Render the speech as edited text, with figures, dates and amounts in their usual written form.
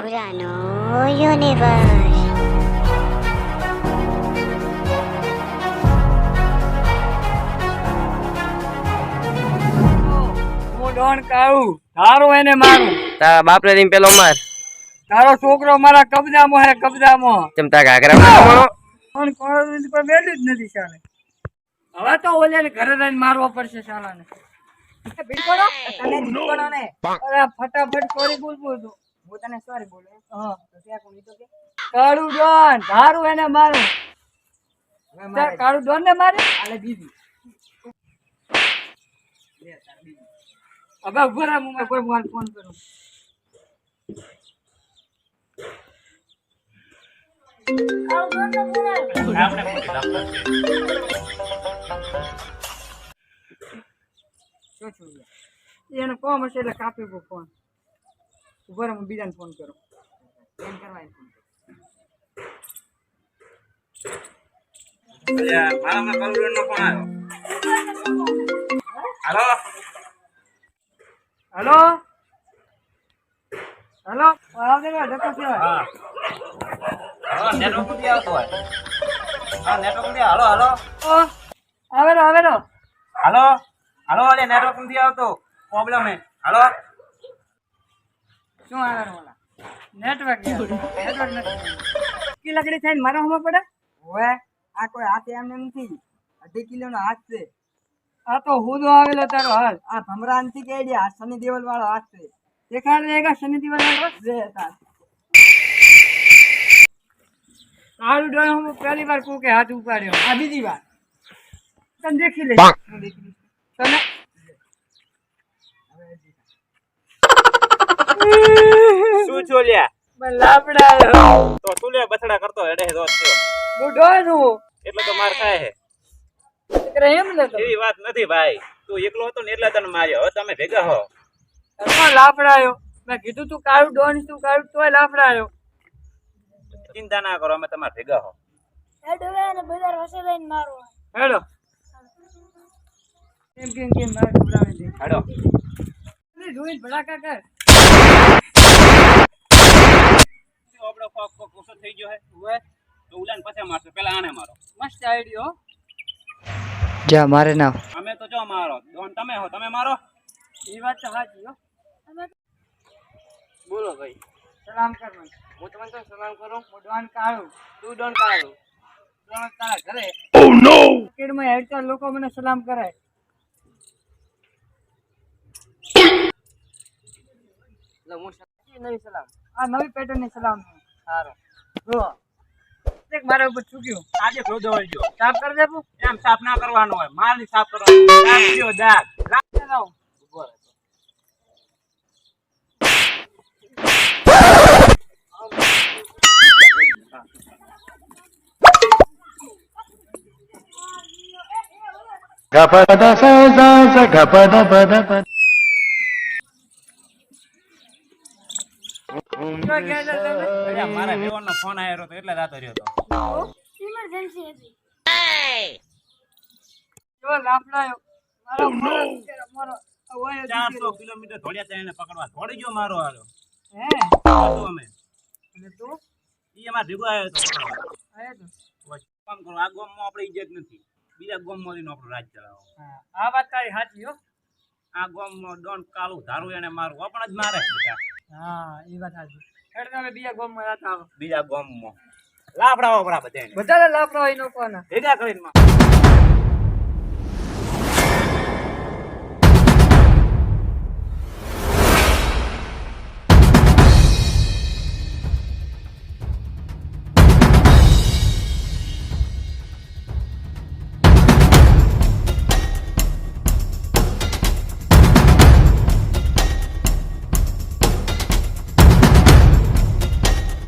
Murano Universe. હું Don કાળું તારો એને મારું તારા બાપ ને પેલો માર તારો છોકરો મારા કબજામાં હે કબજામાં તેમ તા ઘાઘરા માં પણ કોઈ વેલ્યુ જ નથી ચાલે હવે તો ઓલે ઘરે જઈને મારવો પડશે શાલાને બિલકુલ તને જીતવાનો ને અરે ફટાફટ સોરી બોલ તું હું તને સોરી બોલું હા તો ત્યાં કોની તો કે કાળું ડોન તારું એને મારું કાળું ડોન ને મારે આલે દીદી अब बुरा मुंह में कोई मोबाइल फोन करूं એને કોમ હશે એટલે કાપી ગયો ફોન ઉભા હું બીજાને ફોન કરું એમ કરવાય ફોન મારામાં કલર નો ફોન આવ્યો हेलो हेलो આવજે ને ડકો છે હા હા નેટવર્ક નથી આવતો હોય હા નેટવર્ક નથી હાલો હાલો આવેલો હાલો હાલો અરે નેટવર્ક નથી આવતો પ્રોબ્લેમ હે હાલો શું આવે ઓલા નેટવર્ક નથી કી લકડી થઈને મારા હમો પડે ઓએ આ કોઈ હાથ એમને નથી 2.5 કિલોનો હાથ છે આ તો હુદો આવેલો તારો હાલ આ ભમરાન થી કેડિયા શનિ દેવલ વાળો હાથ છે દેખાડ દેગા શનિ દેવલ વાળો છે તાર આલુ ડોન હું પહેલી વાર કોકે હાથ ઉપાડ્યો આ બીજી વાર તને દેખી લે હું દેખી તને શું ચોલ્યા મે લાપડાયો તો તું લે બછડા કરતો હેડે દોત થયો હું ડોન હું એટલે તો માર ખાય હે કરે એમ ને તો એવી વાત નથી ભાઈ તું એકલો હતો ને એટલે તને માર્યો હવે તમે ભેગા હો તો લાફડાયો મેં કીધું તું કાળું ડોન તું કાળું તોય લાફડાયો ચિંતા ના કરો અમે તમારા ભેગા હો હેડો ને બજાર વસે લઈને મારો હેડો કેમ મારે ખબરાવી દે હેડો જોઈ ભડાકા કર આપણો કોક ઓછો થઈ ગયો હે ઓએ તો ઉલાન પછી મારશે પહેલા આને મારો મસ્ત આઈડિયો જા મારે ના અમે તો જો મારો ડોન તમે હો તમે મારો એ વાત તો સાચી હો બોલો ભાઈ સલામ કર મને હું તમને તો સલામ કરું હું ડોન કાળું તું ડોન કાળું ડોન તારા ઘરે કેડમાં હેડતા લોકો મને સલામ કરે એટલે હું સાચી નહીં સલામ આ નવી પેટર્ન ની સલામ છે સારો જો એક મારા ઉપર ચૂક્યું આજે ફોડો વળજો સાફ કરી દેવું એમ સાફ ના કરવાનો હોય માલ ની સાફ કરવાનો દાગ દ્યો, દાગ રાખી દઉં ઉભો રહે ગપદ સ સ ગપદ પદ પદ જો ગયા તા તમે અરે મારા વેવણનો ફોન આવ્યો હતો એટલે રાતો રહ્યો હતો ઇમરજન્સી હતી જો લાફડાયો મારો ઓય 400 કિલોમીટર દોડ્યા ત્યાં એને પકડવા દોડી ગયો મારો હાલો હે હતું અમે અને તું ઈ અમાર ભેગો આવ્યો હતો આયા તો કામ કરો આ ગામમાં આપણે ઇજ્જત નથી બીજા ગામમાંથી આપણો રાજ ચલાવો હા આ વાત તારી સાચી હો આ ગામમાં ડોન કાળું ધારું એને મારું આપણ જ મારે બેટા હા એ વાત સાચી એટલે તમે બીજા ગામમાં જાતા આવો બીજા ગામમાં લાફડાવો પડા બધાને બધાને લાફડા હોય નો કોના ભેગા કરીને